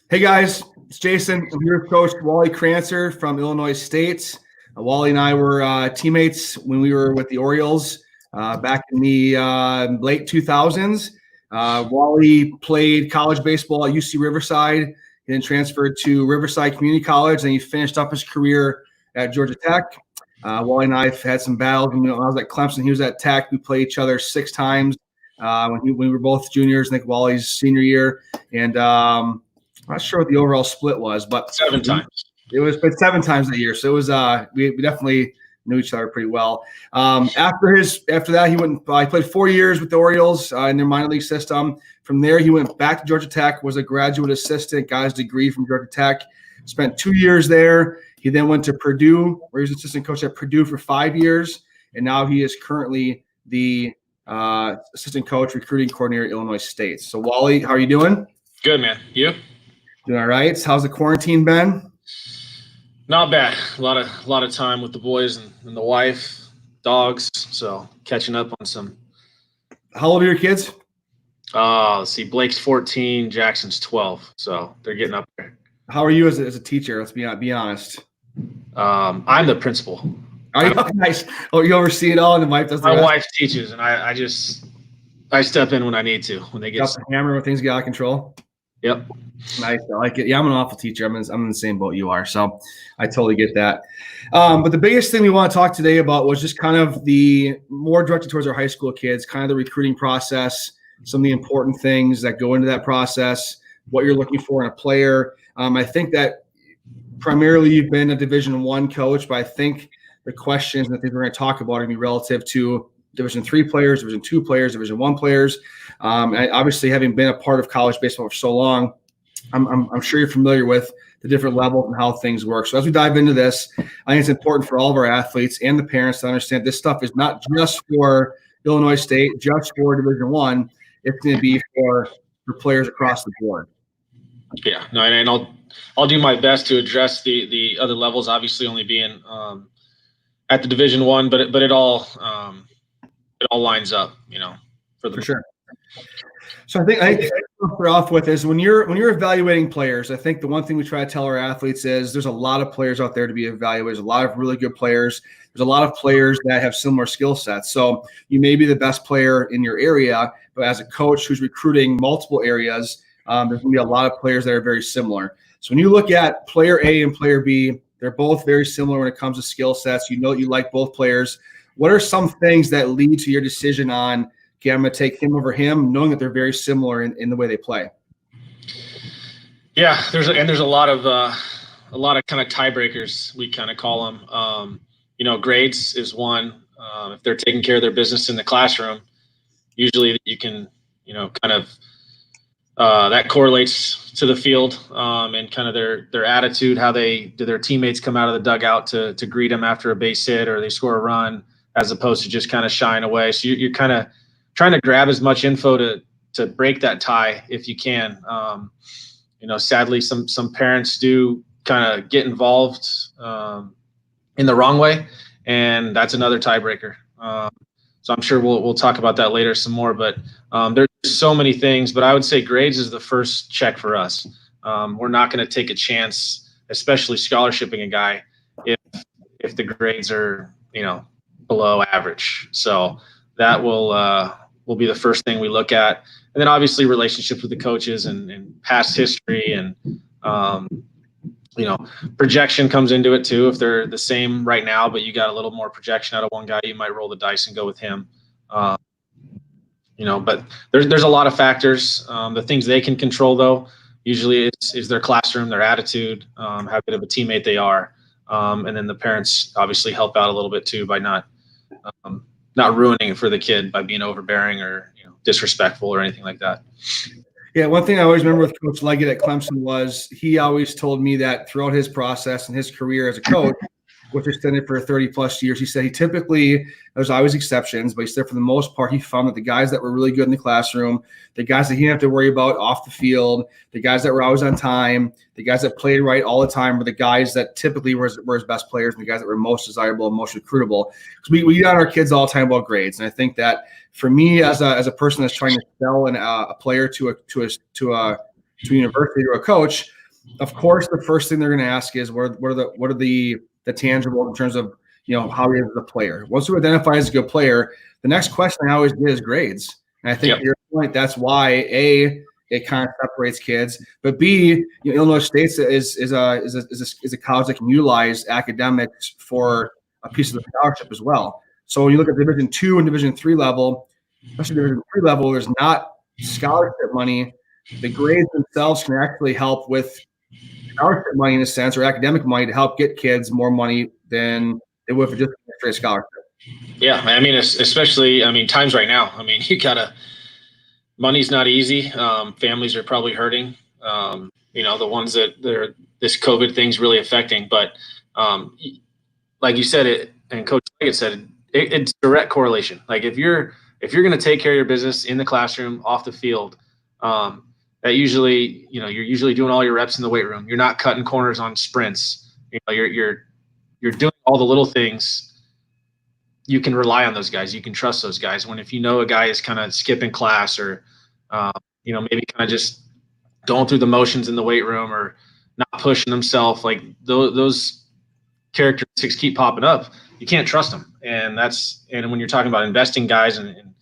Hey guys, it's Jason. I'm here with Coach Wally Crancer from Illinois State. Wally and I were teammates when we were with the Orioles back in the late 2000s. Wally played college baseball at UC Riverside, he then transferred to Riverside Community College, and he finished up his career at Georgia Tech. Wally and I have had some battles. When I was at Clemson, he was at Tech. We played each other 6 times when we were both juniors. I think Wally's senior year, and I'm not sure what the overall split was, but 7 times. It was 7 times that year. So it was we definitely knew each other pretty well. After that, he played 4 years with the Orioles in their minor league system. From there, he went back to Georgia Tech, was a graduate assistant, got his degree from Georgia Tech, spent 2 years there. He then went to Purdue, where he was assistant coach at Purdue for 5 years, and now he is currently the assistant coach, recruiting coordinator at Illinois State. So Wally, how are you doing? Good, man. You? Doing all right. How's the quarantine been? Not bad. A lot of time with the boys and the wife, dogs. So catching up on some. How old are your kids? Let's see. Blake's 14, Jackson's 12. So they're getting up there. How are you as a teacher? Let's be honest. I'm the principal. Are you nice? Oh, you oversee it all, and the wife does the rest? My wife teaches, and I step in when I need to when they get the hammer when things get out of control. Yep. Nice. I like it. Yeah, I'm an awful teacher. I'm in the same boat you are, so I totally get that. But the biggest thing we want to talk today about was just kind of the more directed towards our high school kids, kind of the recruiting process, some of the important things that go into that process, what you're looking for in a player. I think that primarily you've been a Division I coach, but I think the questions that we're going to talk about are going to be relative to Division III players, Division II players, Division I players. Obviously, having been a part of college baseball for so long, I'm sure you're familiar with the different levels and how things work. So as we dive into this, I think it's important for all of our athletes and the parents to understand this stuff is not just for Illinois State, just for Division I. It's going to be for players across the board. Yeah, no, and I'll do my best to address the other levels. Obviously, only being at the Division I, but it all lines up, for sure. So I think what we're off with is when you're evaluating players, I think the one thing we try to tell our athletes is there's a lot of players out there to be evaluated. There's a lot of really good players. There's a lot of players that have similar skill sets. So you may be the best player in your area, but as a coach who's recruiting multiple areas, there's going to be a lot of players that are very similar. So when you look at player A and player B, they're both very similar when it comes to skill sets. You know you like both players. What are some things that lead to your decision on, okay, I'm going to take him over him, knowing that they're very similar in the way they play? Yeah, there's a lot of kind of tiebreakers, we kind of call them. Grades is one. If they're taking care of their business in the classroom, usually you can, kind of that correlates to the field and kind of their attitude, how do their teammates come out of the dugout to greet them after a base hit or they score a run, as opposed to just kind of shying away. So you're kind of trying to grab as much info to break that tie if you can. Sadly, some parents do kind of get involved in the wrong way, and that's another tiebreaker. So I'm sure we'll talk about that later some more, but there's so many things, but I would say grades is the first check for us. We're not going to take a chance, especially scholarshiping a guy, if the grades are, below average. So that will be the first thing we look at. And then obviously relationships with the coaches and past history and, projection comes into it too. If they're the same right now, but you got a little more projection out of one guy, you might roll the dice and go with him. But there's a lot of factors. The things they can control, though, usually is their classroom, their attitude, how good of a teammate they are. And then the parents obviously help out a little bit too by not ruining it for the kid by being overbearing or disrespectful or anything like that. Yeah, one thing I always remember with Coach Leggett at Clemson was he always told me that throughout his process and his career as a coach, which extended for 30-plus years, he said he typically – there's always exceptions, but he said for the most part, he found that the guys that were really good in the classroom, the guys that he didn't have to worry about off the field, the guys that were always on time, the guys that played right all the time were the guys that typically were his best players and the guys that were most desirable and most recruitable. Because we get on our kids all the time about grades, and I think that for me as a person that's trying to sell a player to a to a university or a coach, of course, the first thing they're going to ask is what are the tangible in terms of, how he is as a player. Once you identify as a good player, the next question I always get is grades. And I think to your point, that's why it kind of separates kids, but B, Illinois State is a college that can utilize academics for a piece of the scholarship as well. So when you look at Division II and Division III level, especially Division III level, there's not scholarship money. The grades themselves can actually help with scholarship money in a sense, or academic money to help get kids more money than they would for just a straight scholarship. Yeah, I mean, especially, times right now. Money's not easy. Families are probably hurting. The ones that this COVID thing's really affecting. But like you said, it, and Coach Leggett said, it's direct correlation. Like if you're going to take care of your business in the classroom, off the field, that usually, you're usually doing all your reps in the weight room. You're not cutting corners on sprints. You're doing all the little things. You can rely on those guys. You can trust those guys. If you know a guy is kind of skipping class or, maybe kind of just going through the motions in the weight room or not pushing himself, like those characteristics keep popping up. You can't trust them. And when you're talking about investing guys and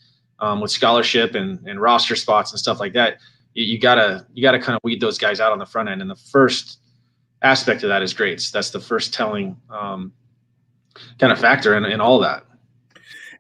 with scholarship and roster spots and stuff like that, you gotta kind of weed those guys out on the front end. And the first aspect of that is grades. That's the first telling kind of factor in all of that.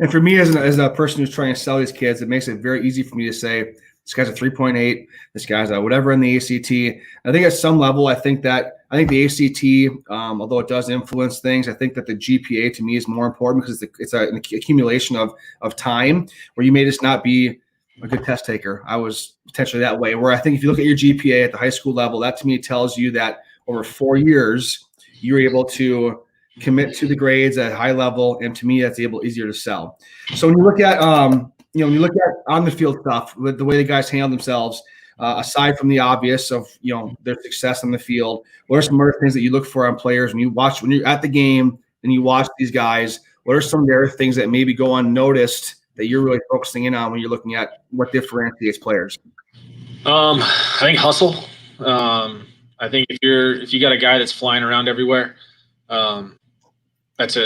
And for me, as a person who's trying to sell these kids, it makes it very easy for me to say, this guy's a 3.8, this guy's a whatever in the ACT. I think at some level, I think the ACT, although it does influence things, I think that the GPA to me is more important because it's an accumulation of time where you may just not be a good test taker. I was potentially that way, where I think if you look at your GPA at the high school level, that to me tells you that over 4 years, you're able to commit to the grades at a high level, and to me, that's easier to sell. So when you look at on the field stuff, with the way the guys handle themselves, aside from the obvious of their success on the field, what are some other things that you look for on players when you're at the game and you watch these guys? What are some of their things that maybe go unnoticed that you're really focusing in on when you're looking at what differentiates players? I think hustle. I think if you got a guy that's flying around everywhere, that's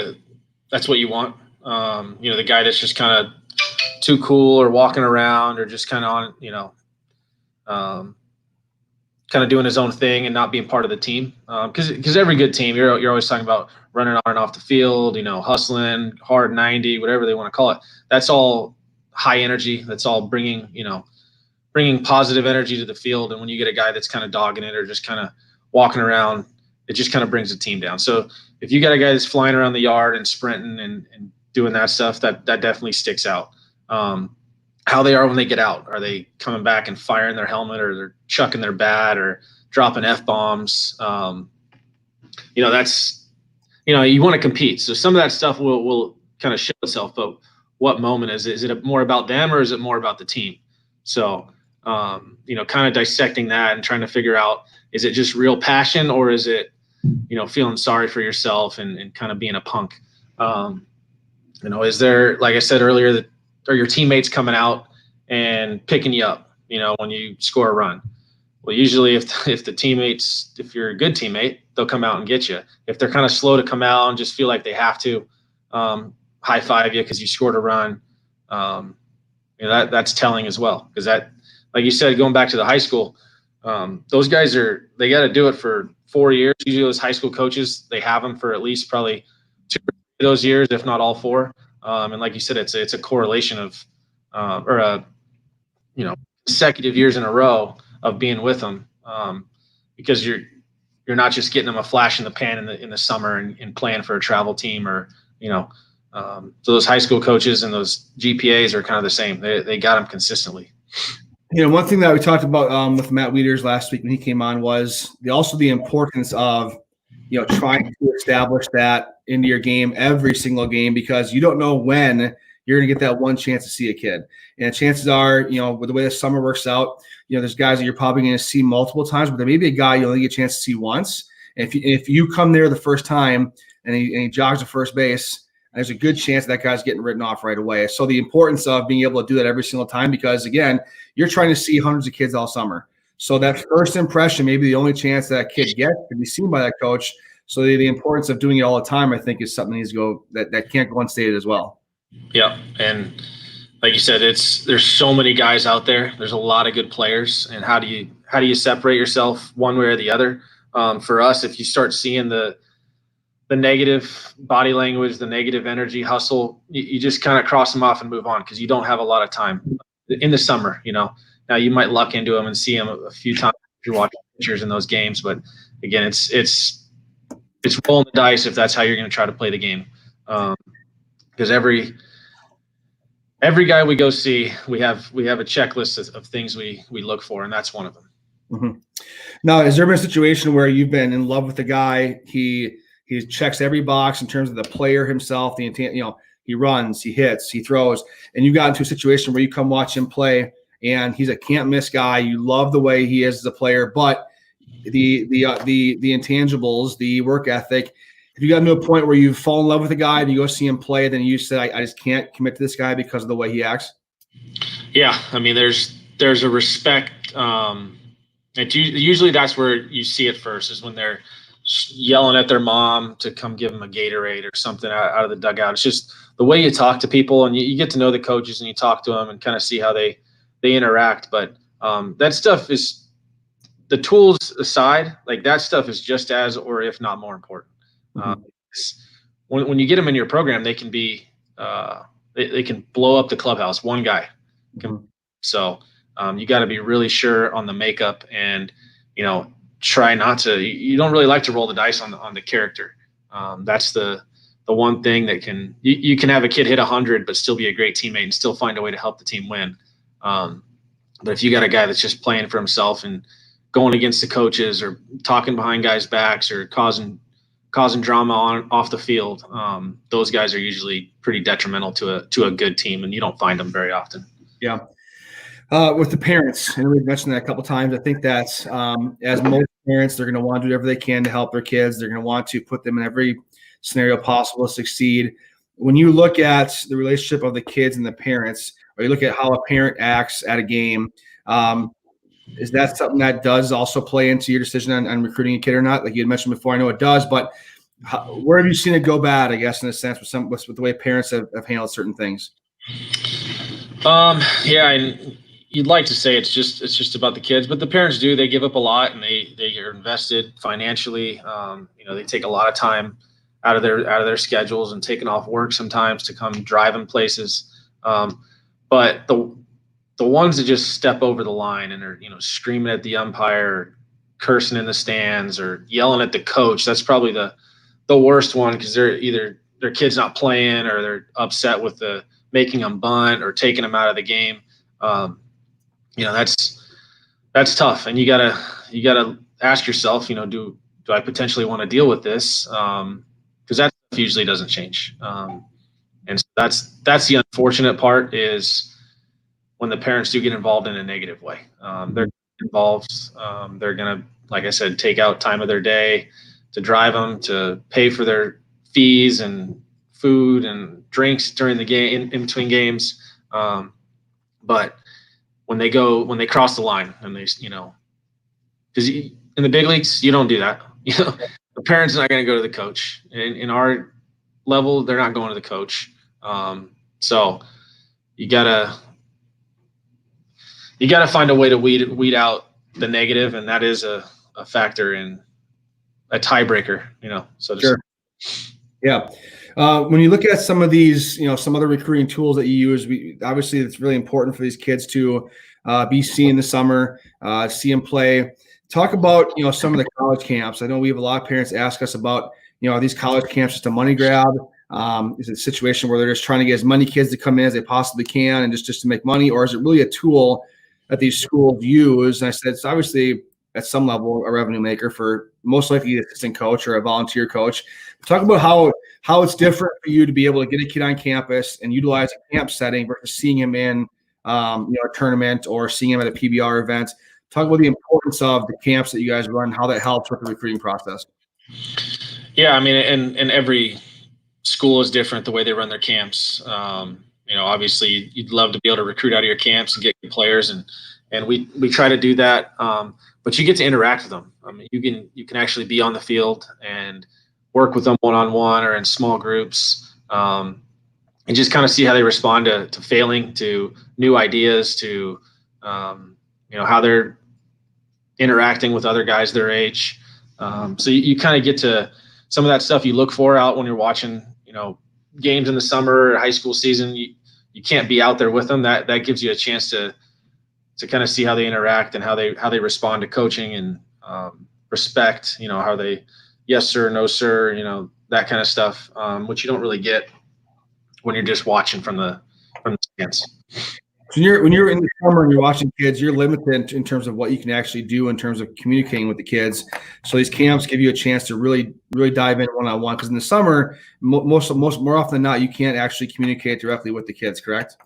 what you want. The guy that's just kind of too cool or walking around or just kind of on, kind of doing his own thing and not being part of the team. Because every good team, you're always talking about running on and off the field, hustling, hard 90, whatever they want to call it. That's all high energy. That's all bringing positive energy to the field. And when you get a guy that's kind of dogging it or just kind of walking around, it just kind of brings the team down. So if you got a guy that's flying around the yard and sprinting and doing that stuff, that definitely sticks out. How they are when they get out. Are they coming back and firing their helmet, or they're chucking their bat or dropping F-bombs? That's, you want to compete. So some of that stuff will kind of show itself, but what moment is it more about them or is it more about the team? So, kind of dissecting that and trying to figure out, is it just real passion or is it, feeling sorry for yourself and kind of being a punk? Is there, like I said earlier, are your teammates coming out and picking you up, when you score a run? Well, usually if you're a good teammate, they'll come out and get you. If they're kind of slow to come out and just feel like they have to high five you because you scored a run, that's telling as well. Because that, like you said, going back to the high school, those guys they got to do it for 4 years. Usually those high school coaches, they have them for at least probably 2 of those years, if not all 4. And like you said, it's a correlation of, consecutive years in a row of being with them, because you're not just getting them a flash in the pan in the summer and playing for a travel team or, so those high school coaches and those GPAs are kind of the same. They got them consistently. One thing that we talked about with Matt Wieters last week when he came on was the importance of, trying to establish that into your game every single game, because you don't know when you're going to get that one chance to see a kid. And chances are, with the way the summer works out, there's guys that you're probably going to see multiple times, but there may be a guy you only get a chance to see once. And if you come there the first time and he jogs to first base, there's a good chance that guy's getting written off right away. So the importance of being able to do that every single time, because again, you're trying to see hundreds of kids all summer. So that first impression, maybe the only chance that kid gets to be seen by that coach. So the importance of doing it all the time, I think, is something that needs to go that can't go unstated as well. Yeah, and like you said, there's so many guys out there. There's a lot of good players, and how do you separate yourself one way or the other? For us, if you start seeing the negative body language, the negative energy, hustle, you just kind of cross them off and move on because you don't have a lot of time in the summer. Now you might luck into them and see them a few times if you're watching pictures in those games, but again, it's rolling the dice if that's how you're going to try to play the game. Because every guy we go see, we have a checklist of things we look for, and that's one of them. Mm-hmm. Now, has there been a situation where you've been in love with the guy? He checks every box in terms of the player himself, the intent, he runs, he hits, he throws, and you got into a situation where you come watch him play and he's a can't miss guy. You love the way he is as a player, but the intangibles, the work ethic, if you got to a point where you fall in love with a guy and you go see him play, then you say, I just can't commit to this guy because of the way he acts. Yeah. I mean, there's a respect. Usually that's where you see it first, is when they're yelling at their mom to come give them a Gatorade or something out of the dugout. It's just the way you talk to people, and you get to know the coaches and you talk to them and kind of see how they interact. But that stuff is, the tools aside, like that stuff is just as, or if not more important. Mm-hmm. When you get them in your program, they can be they can blow up the clubhouse. One guy can, mm-hmm. So you got to be really sure on the makeup, and try not to. You don't really like to roll the dice on the character. That's the one thing that can, you can have a kid hit 100 but still be a great teammate and still find a way to help the team win. But if you got a guy that's just playing for himself and going against the coaches or talking behind guys' backs or causing drama off the field, those guys are usually pretty detrimental to a good team, and you don't find them very often. Yeah. With the parents, and we've mentioned that a couple of times, I think that's as most parents, they're going to want to do whatever they can to help their kids. They're going to want to put them in every scenario possible to succeed. When you look at the relationship of the kids and the parents, or you look at how a parent acts at a game, is that something that does also play into your decision on recruiting a kid or not? Like you had mentioned before, I know it does, but where have you seen it go bad, I guess, in a sense, with the way parents have handled certain things? Yeah, and you'd like to say it's just about the kids, but the parents they give up a lot, and they are invested financially. They take a lot of time out of their schedules and taking off work sometimes to come drive them places. But the ones that just step over the line and are screaming at the umpire, cursing in the stands, or yelling at the coach, that's probably the worst one, because they're either their kid's not playing or they're upset with the making them bunt or taking them out of the game. That's tough, and you gotta ask yourself, do I potentially want to deal with this? Because that usually doesn't change. And so that's the unfortunate part, is when the parents do get involved in a negative way. They're involved. They're gonna, like I said, take out time of their day to drive them, to pay for their fees and food and drinks during the game, in between games. But when they cross the line, and they, because in the big leagues, you don't do that. The parents are not going to go to the coach. In our level, they're not going to the coach. So you gotta find a way to weed out the negative, and that is a factor in a tiebreaker. So sure. Yeah. When you look at some of these, some other recruiting tools that you use, obviously it's really important for these kids to be seen in the summer, see them play. Talk about, some of the college camps. I know we have a lot of parents ask us about, are these college camps just a money grab? Is it a situation where they're just trying to get as many kids to come in as they possibly can and just to make money? Or is it really a tool that these schools use? And I said, it's obviously at some level a revenue maker for most likely an assistant coach or a volunteer coach. Talk about how it's different for you to be able to get a kid on campus and utilize a camp setting versus seeing him in a tournament or seeing him at a PBR event. Talk about the importance of the camps that you guys run, how that helps with the recruiting process. Yeah, I mean, and every school is different the way they run their camps. Obviously you'd love to be able to recruit out of your camps and get good players and we try to do that. But you get to interact with them. I mean, you can actually be on the field and work with them one-on-one or in small groups, and just kind of see how they respond to failing, to new ideas, to how they're interacting with other guys their age. So you kind of get to some of that stuff you look for out when you're watching, games in the summer or high school season. You can't be out there with them. That gives you a chance to kind of see how they interact and how they respond to coaching and respect, how they, yes, sir, no, sir, that kind of stuff, which you don't really get when you're just watching from the stands. So when you're in the summer and you're watching kids, you're limited in terms of what you can actually do in terms of communicating with the kids. So these camps give you a chance to really dive in one-on-one, because in the summer, more often than not, you can't actually communicate directly with the kids, correct?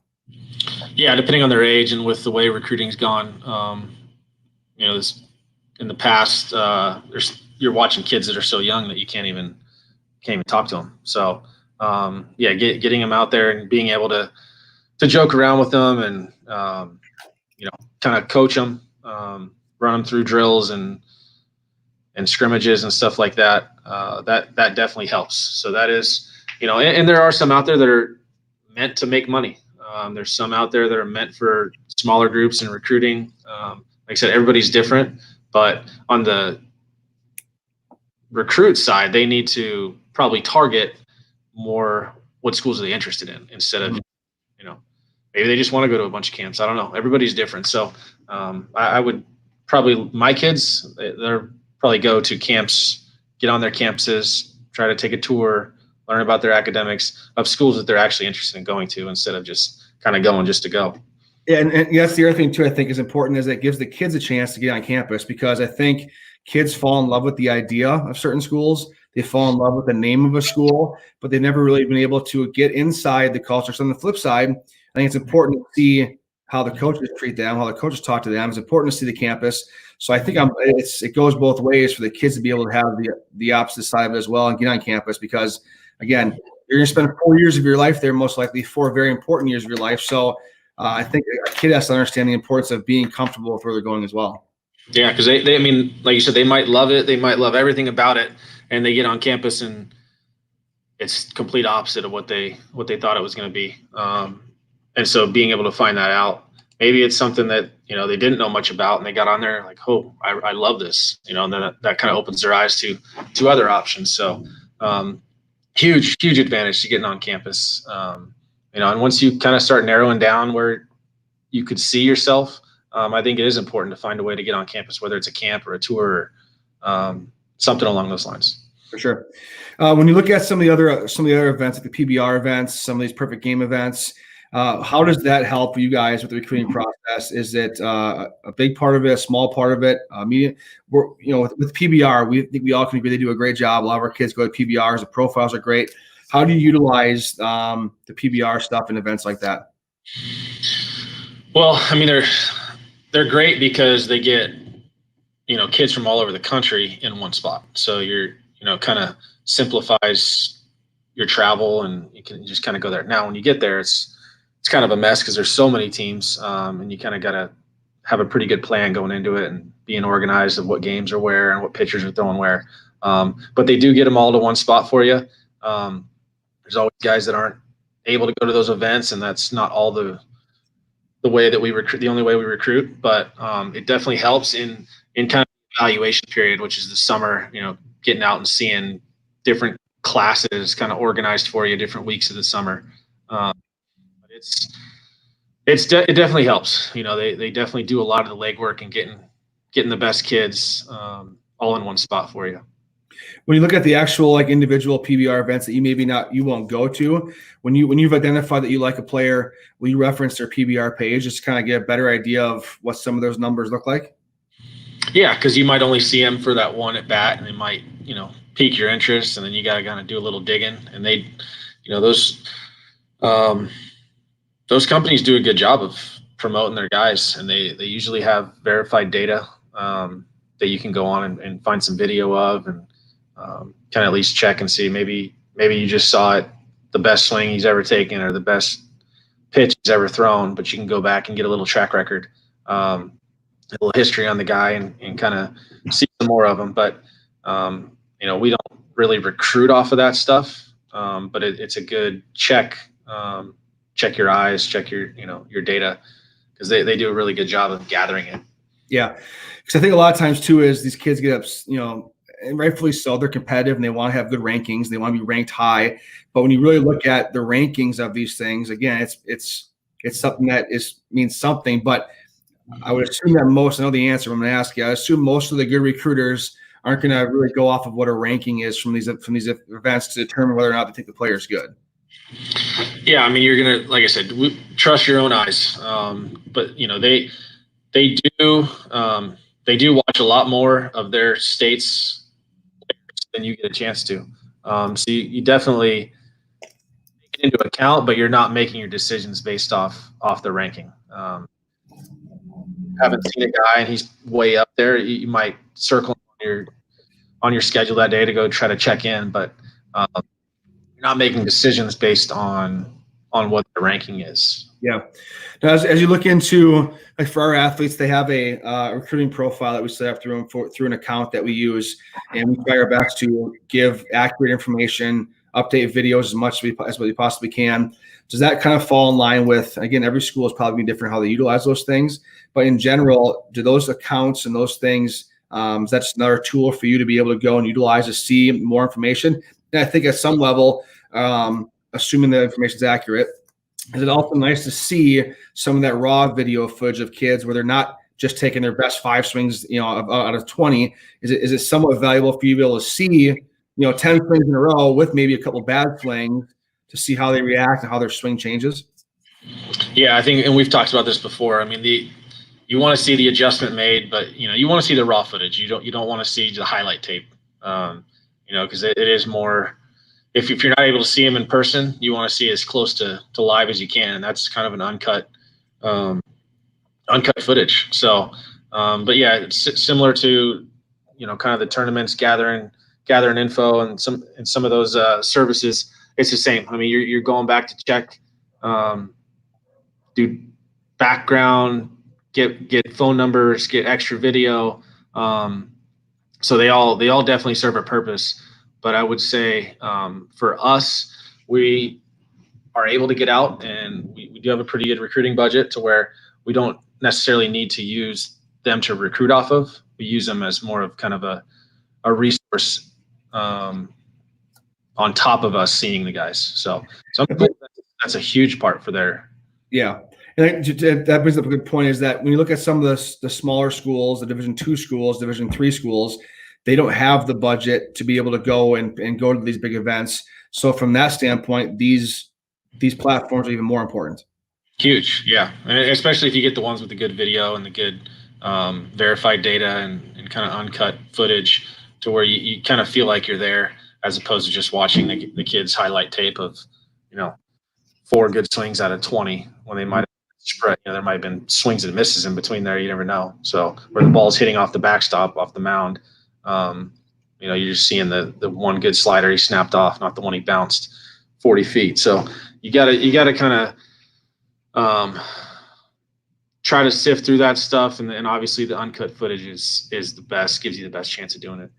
Yeah, depending on their age and with the way recruiting's gone, this, in the past, you're watching kids that are so young that you can't even talk to them. So getting them out there and being able to joke around with them and kind of coach them, run them through drills and scrimmages and stuff like that. That definitely helps. So that is, and there are some out there that are meant to make money. There's some out there that are meant for smaller groups and recruiting. Like I said, everybody's different, but on the recruit side, they need to probably target more what schools are they interested in, instead of, maybe they just want to go to a bunch of camps. I don't know. Everybody's different. So I would probably, my kids, they're probably go to camps, get on their campuses, try to take a tour, learn about their academics of schools that they're actually interested in going to, instead of just kind of going just to go. Yeah, and that's the other thing too, I think is important, is it gives the kids a chance to get on campus, because I think kids fall in love with the idea of certain schools. They fall in love with the name of a school, but they've never really been able to get inside the culture. So on the flip side, I think it's important to see how the coaches treat them, how the coaches talk to them. It's important to see the campus. So I think it goes both ways for the kids to be able to have the opposite side of it as well and get on campus, because again, you're going to spend 4 years of your life there, most likely 4 very important years of your life. So I think a kid has to understand the importance of being comfortable with where they're going as well. Yeah, because they, I mean, like you said, they might love it. They might love everything about it, and they get on campus and it's complete opposite of what they thought it was going to be. And so being able to find that out, maybe it's something that, they didn't know much about, and they got on there like, oh, I love this, and then that kind of opens their eyes to other options. So huge advantage to getting on campus. And once you kind of start narrowing down where you could see yourself, I think it is important to find a way to get on campus, whether it's a camp or a tour or something along those lines. For sure. When you look at some of the other events, like the PBR events, some of these perfect game events, how does that help you guys with the recruiting process? Is it a big part of it, a small part of it? With PBR, we think we all can agree they do a great job. A lot of our kids go to PBRs. The profiles are great. How do you utilize the PBR stuff in events like that? Well, I mean, they're great because they get, kids from all over the country in one spot. So kind of simplifies your travel, and you can just kind of go there. Now, when you get there, it's kind of a mess because there's so many teams, and you kind of got to have a pretty good plan going into it and being organized of what games are where and what pitchers are throwing where. But they do get them all to one spot for you. There's always guys that aren't able to go to those events, and that's not all the way that we recruit, the only way we recruit, but it definitely helps in kind of evaluation period, which is the summer, getting out and seeing different classes kind of organized for you different weeks of the summer. It definitely helps. They definitely do a lot of the legwork and getting the best kids all in one spot for you. When you look at the actual individual PBR events that you won't go to, when you've identified that you like a player, will you reference their PBR page just to kind of get a better idea of what some of those numbers look like? Yeah, because you might only see them for that one at bat, and they might pique your interest, and then you got to kind of do a little digging. And they, those companies do a good job of promoting their guys, and they usually have verified data that you can go on and find some video of, and kind of at least check and see maybe you just saw it, the best swing he's ever taken or the best pitch he's ever thrown, but you can go back and get a little track record. a little history on the guy and kind of see some more of him. But we don't really recruit off of that stuff. But it's a good check. Check your eyes, check your data, because they do a really good job of gathering it. Yeah, because I think a lot of times too is these kids get up, and rightfully so, they're competitive and they want to have good rankings. They want to be ranked high. But when you really look at the rankings of these things, again, it's something that means something. But I would assume that most, I know the answer I'm going to ask you, I assume most of the good recruiters aren't going to really go off of what a ranking is from these events to determine whether or not they think the player is good. Yeah, I mean, you're going to, like I said, trust your own eyes. But they do watch a lot more of their state's than you get a chance to. So you definitely take it into account, but you're not making your decisions based off the ranking. Haven't seen a guy and he's way up there, you might circle on your schedule that day to go try to check in, but you're not making decisions based on what the ranking is. Yeah. Now, as you look into, like, for our athletes, they have a recruiting profile that we set up through an account that we use, and we try our best to give accurate information, update videos as much as we possibly can. Does that kind of fall in line with, again, every school is probably different how they utilize those things, but in general, do those accounts and those things, is that just another tool for you to be able to go and utilize to see more information? And I think at some level, assuming the information is accurate, is it also nice to see some of that raw video footage of kids where they're not just taking their best 5 swings, out of 20? Is it somewhat valuable for you to be able to see, 10 swings in a row with maybe a couple bad swings to see how they react and how their swing changes? Yeah, I think, and we've talked about this before. I mean, you want to see the adjustment made, but you want to see the raw footage. You don't want to see the highlight tape, because it is more. If you're not able to see them in person, you want to see as close to live as you can, and that's kind of an uncut footage. So, but yeah, it's similar to kind of the tournaments, gathering info and some of those services. It's the same. I mean, you're going back to check, do background, get phone numbers, get extra video. So they all definitely serve a purpose. But I would say for us, we are able to get out, and we do have a pretty good recruiting budget to where we don't necessarily need to use them to recruit off of. We use them as more of kind of a resource on top of us seeing the guys. So that's a huge part for their. Yeah. And that brings up a good point, is that when you look at some of the smaller schools, the Division II schools, Division III schools, they don't have the budget to be able to go and go to these big events. So from that standpoint, these platforms are even more important. Huge, yeah, and especially if you get the ones with the good video and the good verified data and kind of uncut footage, to where you kind of feel like you're there, as opposed to just watching the kids' highlight tape of 4 good swings out of 20 when they might have spread. There might have been swings and misses in between there. You never know. So where the ball's hitting off the backstop, off the mound. You're just seeing the one good slider he snapped off, not the one he bounced 40 feet. So you gotta kind of try to sift through that stuff, and obviously the uncut footage is the best, gives you the best chance of doing it.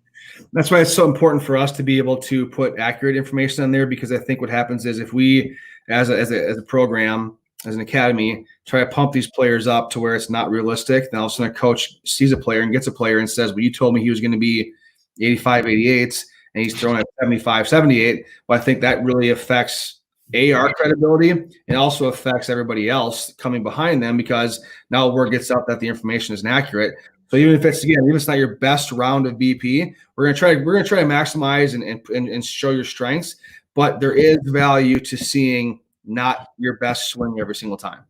That's why it's so important for us to be able to put accurate information on there, because I think what happens is if we, as a program, as an academy, try to pump these players up to where it's not realistic, then all of a sudden a coach sees a player and gets a player and says, well, you told me he was going to be 85, 88, and he's throwing at 75, 78. Well, I think that really affects our credibility, and also affects everybody else coming behind them, because now word gets out that the information is inaccurate. So even if it's not your best round of BP, we're gonna try to maximize and show your strengths, but there is value to seeing not your best swing every single time.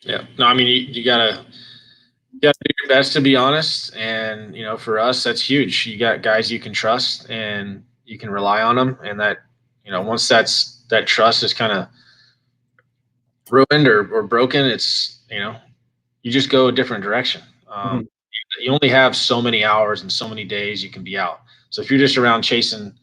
Yeah. No, I mean, you gotta do your best, to be honest. And, for us, that's huge. You got guys you can trust and you can rely on them. And that, once that trust is kind of ruined or broken, it's, you just go a different direction. You only have so many hours and so many days you can be out. So if you're just around chasing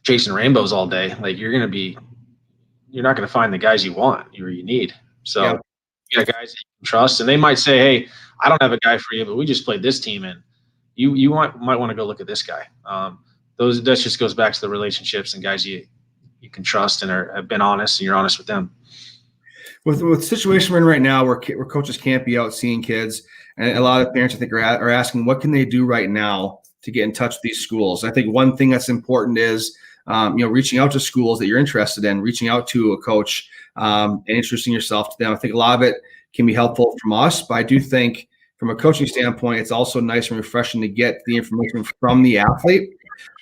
rainbows all day, like, you're not going to find the guys you want or you need. So you got guys that you can trust, and they might say, hey, I don't have a guy for you, but we just played this team, and you might want to go look at this guy. That just goes back to the relationships and guys you can trust and have been honest, and you're honest with them. With the situation we're in right now, where coaches can't be out seeing kids, and a lot of parents I think are asking, what can they do right now to get in touch with these schools? I think one thing that's important is reaching out to schools that you're interested in, reaching out to a coach, and introducing yourself to them. I think a lot of it can be helpful from us, but I do think from a coaching standpoint, it's also nice and refreshing to get the information from the athlete.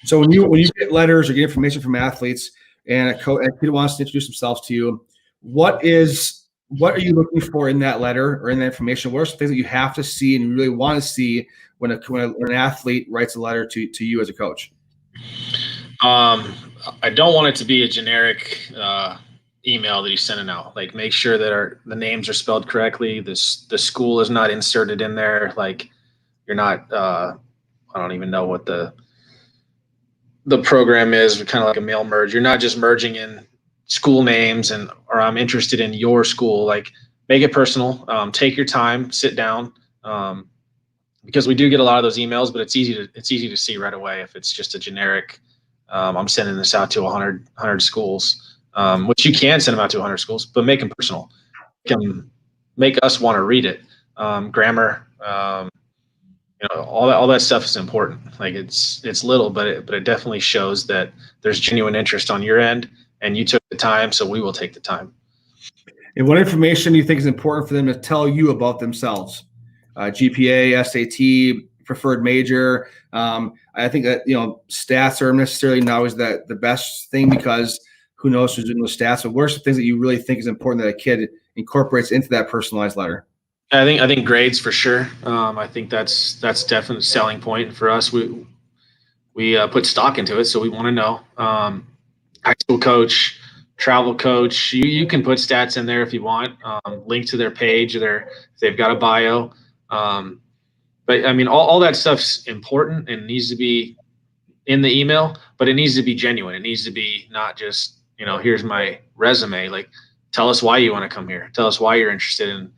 So when you get letters or get information from athletes, and a kid wants to introduce themselves to you, what are you looking for in that letter or in that information? What are some things that you have to see and you really want to see when an athlete writes a letter to you as a coach? I don't want it to be a generic email that he's sending out. Like, make sure that the names are spelled correctly. The school is not inserted in there. Like, you're not. I don't even know what the program is. Kind of like a mail merge. You're not just merging in school names or I'm interested in your school. Like, make it personal. Take your time. Sit down. Because we do get a lot of those emails, but it's easy to see right away if it's just a generic. I'm sending this out to 100 schools, which you can send them out to 100 schools, but make them personal. Make us want to read it. Grammar, all that stuff is important. Like, it's little, but it definitely shows that there's genuine interest on your end, and you took the time, so we will take the time. And what information do you think is important for them to tell you about themselves? GPA, SAT, preferred major. I think that stats are necessarily not always the best thing, because who knows who's doing those stats. But what are some things that you really think is important that a kid incorporates into that personalized letter? I think grades for sure. I think that's definitely a selling point for us. We put stock into it, so we want to know. High school coach, travel coach. You can put stats in there if you want. Link to their page, if they've got a bio. But I mean, all that stuff's important and needs to be in the email, but it needs to be genuine. It needs to be not just, here's my resume. Like, tell us why you want to come here. Tell us why you're interested in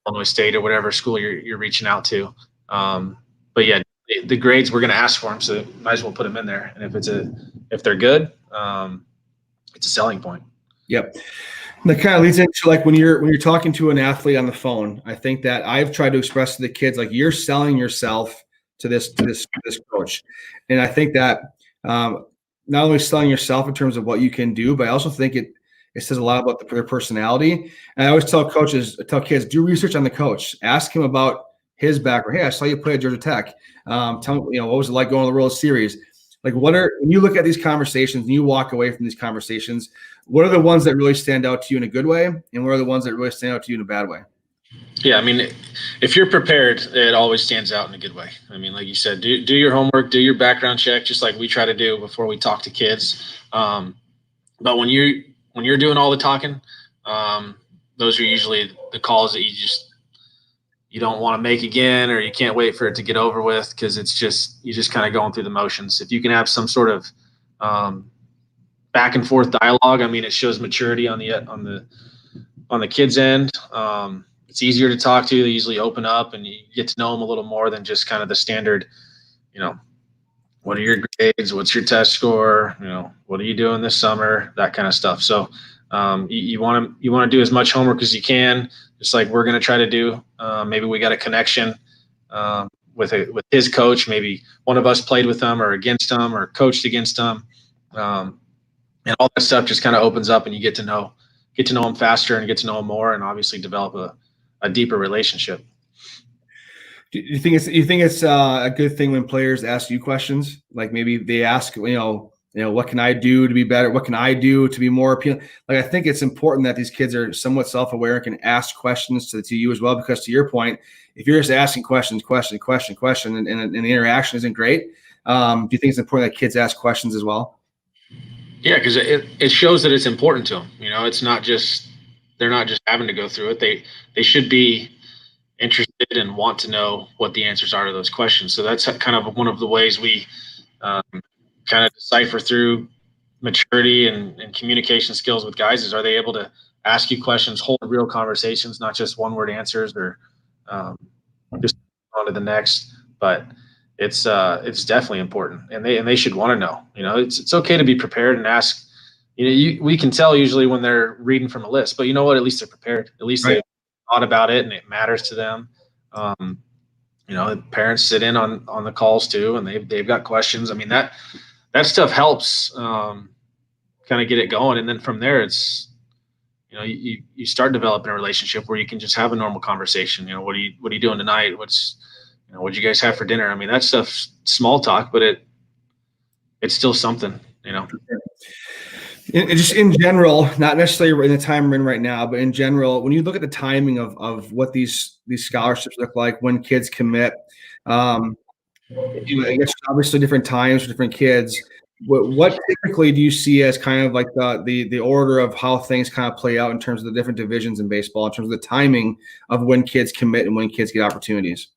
Illinois State or whatever school you're reaching out to. But yeah, the grades, we're going to ask for them, so might as well put them in there. And if they're good, it's a selling point. Yep. That kind of leads into, like, when you're talking to an athlete on the phone, I think that I've tried to express to the kids, like, you're selling yourself to this coach. And I think that not only selling yourself in terms of what you can do, but I also think it says a lot about their personality. And I always tell kids, do research on the coach. Ask him about his background. Hey, I saw you play at Georgia Tech. Tell me, what was it like going to the World Series? Like, when you look at these conversations and you walk away from these conversations, what are the ones that really stand out to you in a good way, and what are the ones that really stand out to you in a bad way? Yeah, I mean, if you're prepared, it always stands out in a good way. I mean, like you said, do your homework, do your background check, just like we try to do before we talk to kids. But when you're doing all the talking, those are usually the calls that you don't want to make again, or you can't wait for it to get over with, because you're just kind of going through the motions. If you can have some sort of back and forth dialogue, I mean, it shows maturity on the kids' end. It's easier to talk to. They usually open up, and you get to know them a little more than just kind of the standard, what are your grades? What's your test score? What are you doing this summer? That kind of stuff. So you want to do as much homework as you can, just like we're going to try to do. Maybe we got a connection with his coach. Maybe one of us played with them or against them or coached against them. And all that stuff just kind of opens up, and you get to know them faster and get to know them more, and obviously develop a deeper relationship. Do you think it's a good thing when players ask you questions? Like, maybe they ask, what can I do to be better? What can I do to be more appealing? Like, I think it's important that these kids are somewhat self-aware and can ask questions to you as well, because to your point, if you're just asking question, and the interaction isn't great, do you think it's important that kids ask questions as well? Yeah, because it shows that it's important to them. It's not just, they're not just having to go through it. They should be interested and want to know what the answers are to those questions. So that's kind of one of the ways we kind of decipher through maturity and communication skills with guys is, are they able to ask you questions, hold real conversations, not just one word answers, or just on to the next. But it's definitely important, and they should want to know. It's okay to be prepared and ask. We can tell usually when they're reading from a list, but you know what? At least they're prepared. At least Right. they've thought about it and it matters to them. Parents sit in on the calls too, and they've got questions. I mean, that stuff helps kind of get it going, and then from there, it's you start developing a relationship where you can just have a normal conversation. What are you doing tonight? What'd you guys have for dinner? I mean, that stuff's small talk, but it's still something. Just in general, not necessarily in the time we're in right now, but in general, when you look at the timing of what these scholarships look like when kids commit, I guess obviously different times for different kids. What typically do you see as kind of like the order of how things kind of play out in terms of the different divisions in baseball, in terms of the timing of when kids commit and when kids get opportunities?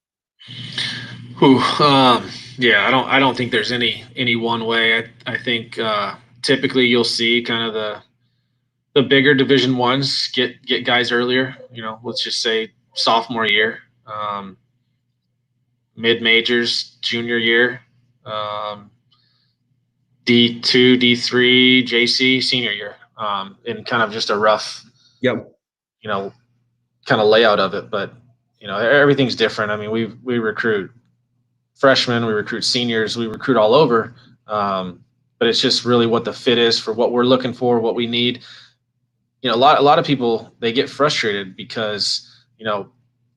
Yeah, I don't think there's any one way. I think typically you'll see kind of the bigger Division Ones get guys earlier. Let's just say sophomore year, mid majors junior year, D2, D3, JC senior year, in kind of just a rough, Yep. Kind of layout of it. But everything's different. I mean, we recruit freshmen, we recruit seniors, we recruit all over. But it's just really what the fit is for what we're looking for, what we need. A lot of people, they get frustrated because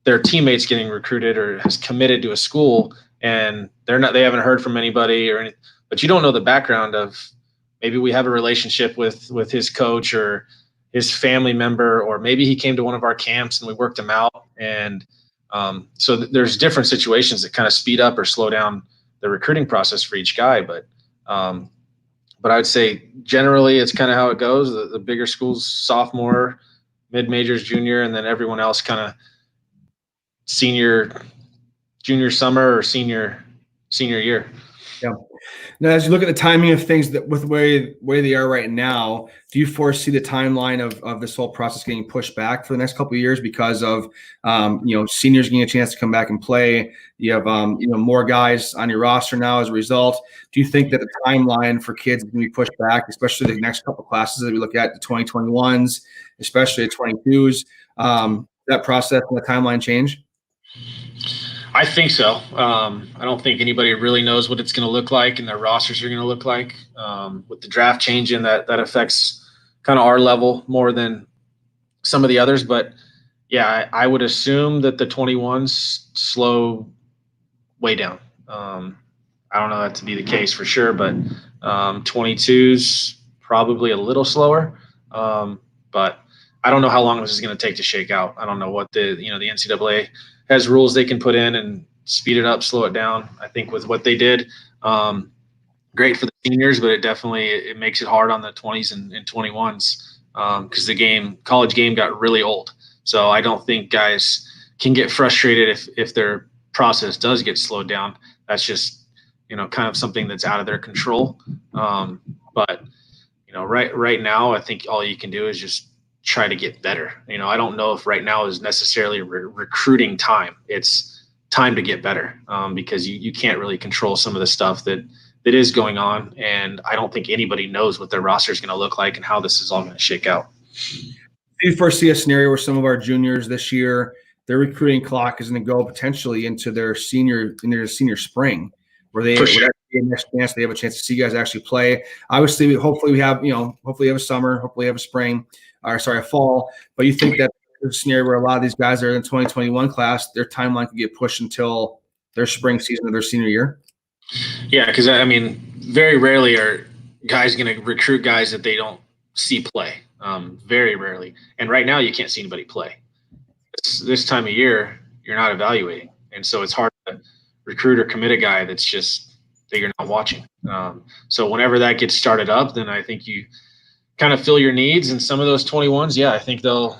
their teammates getting recruited or has committed to a school and they haven't heard from anybody or anything. But you don't know the background of, maybe we have a relationship with his coach or his family member, or maybe he came to one of our camps and we worked him out. And so there's different situations that kind of speed up or slow down the recruiting process for each guy. But I would say generally it's kind of how it goes. The bigger schools, sophomore, mid majors, junior, and then everyone else kind of junior summer or senior year. Yeah. Now, as you look at the timing of things that with the way they are right now, do you foresee the timeline of this whole process getting pushed back for the next couple of years because of seniors getting a chance to come back and play? You have more guys on your roster now as a result. Do you think that the timeline for kids is going to be pushed back, especially the next couple of classes that we look at, the 2021s, especially the 22s? That process and the timeline change? I think so. I don't think anybody really knows what it's going to look like and their rosters are going to look like. With the draft changing, that affects kind of our level more than some of the others. But yeah, I would assume that the 21s slow way down. I don't know that to be the case for sure, but 22s probably a little slower. But I don't know how long this is going to take to shake out. I don't know what the NCAA has rules they can put in and speed it up, slow it down. I think with what they did, great for the seniors, but it makes it hard on the 20s and 21s because the college game got really old. So I don't think guys can get frustrated if their process does get slowed down. That's just kind of something that's out of their control. But right now, I think all you can do is just try to get better. I don't know if right now is necessarily recruiting time. It's time to get better because you can't really control some of the stuff that is going on. And I don't think anybody knows what their roster is going to look like and how this is all going to shake out. Do you foresee a scenario where some of our juniors this year, their recruiting clock is going to go potentially into their senior spring, where they have a chance to see guys actually play? Obviously, hopefully we have a summer, hopefully we have a spring, a fall. But you think that there's a scenario where a lot of these guys that are in the 2021 class, their timeline could get pushed until their spring season of their senior year? Yeah, because I mean, very rarely are guys going to recruit guys that they don't see play. Very rarely. And right now, you can't see anybody play. This time of year, you're not evaluating, and so it's hard to recruit or commit a guy that you're not watching. So whenever that gets started up, then I think you kind of fill your needs. And some of those 21s, yeah, I think the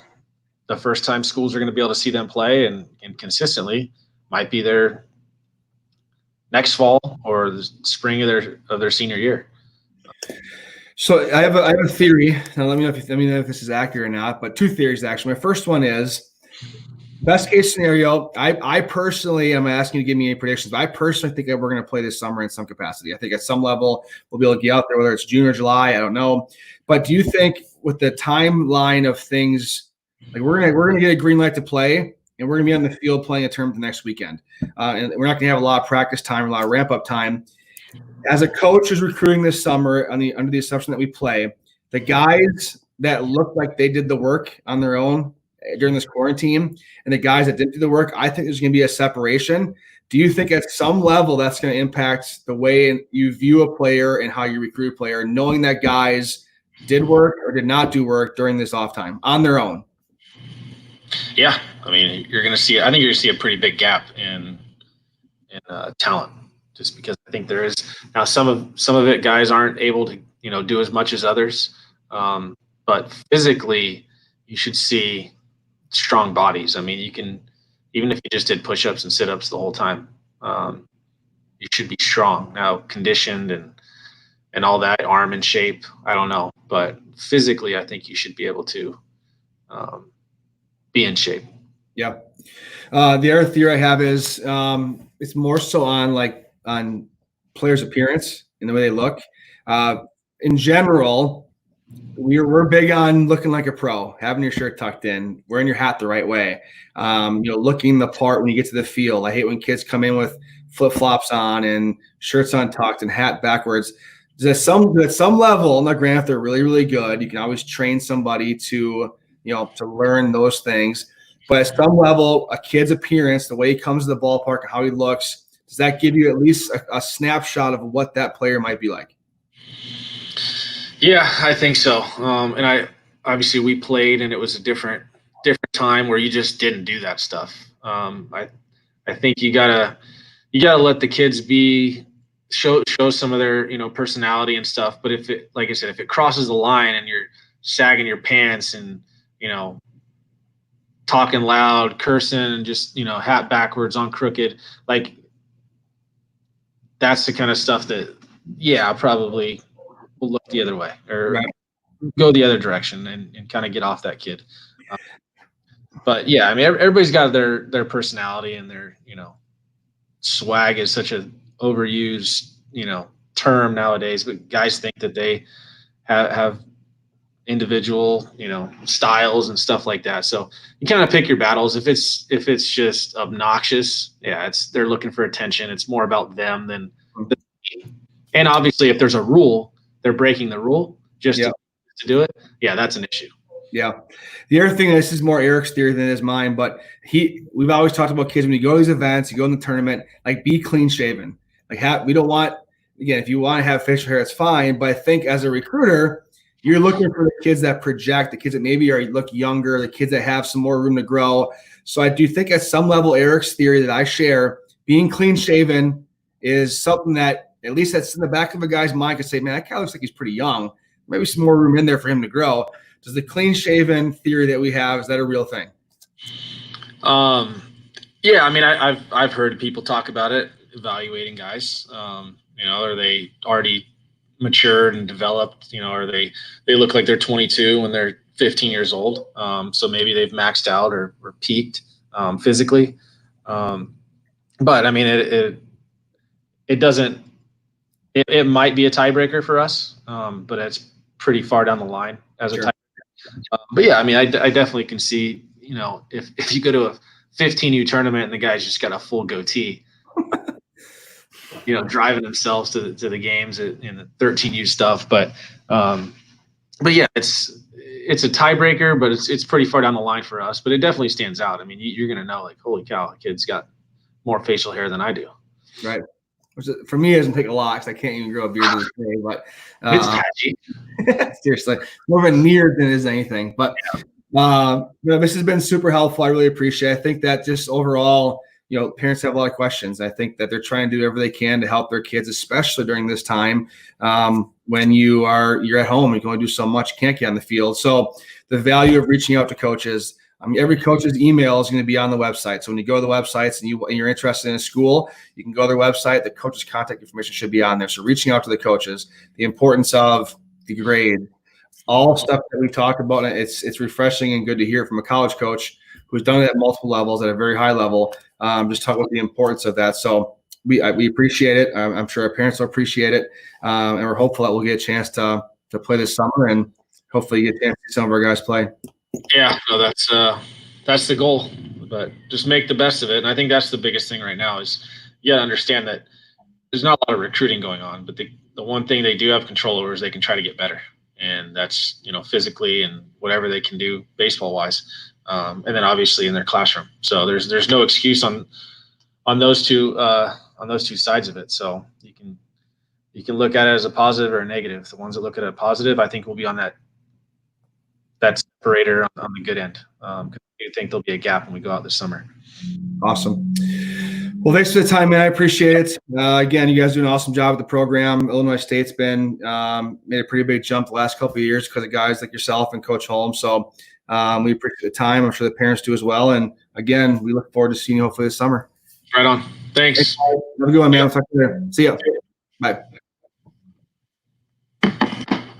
first time schools are going to be able to see them play and consistently might be their next fall or the spring of their senior year. So I have a theory. Now let me know if this is accurate or not. But two theories actually. My first one is Best case scenario, I personally am asking you to give me any predictions, but I personally think that we're going to play this summer in some capacity. I think at some level we'll be able to get out there, whether it's June or July, I don't know. But do you think with the timeline of things, like we're gonna get a green light to play, and we're gonna be on the field playing a tournament the next weekend, and we're not gonna have a lot of practice time, a lot of ramp up time. As a coach who's recruiting this summer, under the assumption that we play, the guys that look like they did the work on their own during this quarantine, and the guys that didn't do the work, I think there's going to be a separation. Do you think at some level that's going to impact the way you view a player and how you recruit a player, knowing that guys did work or did not do work during this off time on their own? Yeah, I mean, you're going to see. I think you're going to see a pretty big gap in talent, just because I think there is now some of it guys aren't able to do as much as others, but physically you should see strong bodies. I mean, you can, even if you just did push-ups and sit-ups the whole time, you should be strong. Now, conditioned and all that, arm in shape, I don't know, but physically I think you should be able to be in shape. Yeah. The other theory I have is it's more so on players' appearance and the way they look. In general, we're big on looking like a pro, having your shirt tucked in, wearing your hat the right way, looking the part when you get to the field. I hate when kids come in with flip-flops on and shirts untucked and hat backwards. At some level, now granted, if they're really, really good, you can always train somebody to learn those things. But at some level, a kid's appearance, the way he comes to the ballpark and how he looks, does that give you at least a snapshot of what that player might be like? Yeah, I think so. And obviously we played, and it was a different time where you just didn't do that stuff. I think you gotta let the kids show some of their personality and stuff. But if it, like I said, if it crosses the line and you're sagging your pants and talking loud, cursing, and just hat backwards on crooked, like that's the kind of stuff that I probably will look the other way or go the other direction and kind of get off that kid. But yeah, I mean, everybody's got their personality, and their swag is such a overused term nowadays. But guys think that they have individual styles and stuff like that. So you kind of pick your battles. If it's just obnoxious, they're looking for attention. It's more about them than the team. And obviously, if there's a rule, they're breaking the rule just to do it. Yeah, that's an issue. Yeah. The other thing, this is more Eric's theory than it is mine, but we've always talked about kids when you go to these events, you go in the tournament, like be clean shaven. We don't want, again, if you want to have facial hair, it's fine. But I think as a recruiter, you're looking for the kids that project, the kids that maybe look younger, the kids that have some more room to grow. So I do think at some level, Eric's theory that I share, being clean shaven is something that at least that's in the back of a guy's mind could say, man, that guy looks like he's pretty young. Maybe some more room in there for him to grow. Does the clean shaven theory that we have, is that a real thing? Yeah, I mean, I've heard people talk about it, evaluating guys. Are they already matured and developed? Or they look like they're 22 when they're 15 years old. So maybe they've maxed out or peaked physically. But I mean, it doesn't. It might be a tiebreaker for us, but it's pretty far down the line as a tiebreaker. But yeah, I mean, I definitely can see, if you go to a 15U tournament and the guy's just got a full goatee, driving themselves to the games in the 13U stuff. But yeah, it's a tiebreaker, but it's pretty far down the line for us. But it definitely stands out. I mean, you're going to know, like, holy cow, the kid's got more facial hair than I do. Right. Which for me, it doesn't take a lot because I can't even grow a beard to this day. But it's patchy. Seriously, more of a near than it is anything. But this has been super helpful. I really appreciate it. I think that just overall, parents have a lot of questions. I think that they're trying to do whatever they can to help their kids, especially during this time when you're at home. You can only do so much. You can't get on the field. So the value of reaching out to coaches. Every coach's email is going to be on the website. So when you go to the websites and you're interested in a school, you can go to their website. The coach's contact information should be on there. So reaching out to the coaches, the importance of the grade, all stuff that we've talked about. It's refreshing and good to hear from a college coach who's done it at multiple levels at a very high level. Just talk about the importance of that. So we appreciate it. I'm sure our parents will appreciate it, and we're hopeful that we'll get a chance to play this summer, and hopefully get a chance to see some of our guys play. Yeah, no, that's the goal. But just make the best of it. And I think that's the biggest thing right now is you got to understand that there's not a lot of recruiting going on, but the one thing they do have control over is they can try to get better. And that's, physically and whatever they can do baseball wise. And then obviously in their classroom. So there's no excuse on those two sides of it. So you can look at it as a positive or a negative. The ones that look at it positive, I think will be on that separator on the good end. I think there'll be a gap when we go out this summer. Awesome. Well, thanks for the time, man. I appreciate it. Again, you guys do an awesome job with the program. Illinois State's been made a pretty big jump the last couple of years because of guys like yourself and Coach Holmes. So we appreciate the time. I'm sure the parents do as well. And again, we look forward to seeing you hopefully this summer. Right on. Thanks. Have a good one, man. I'll talk to you later. See ya. Bye.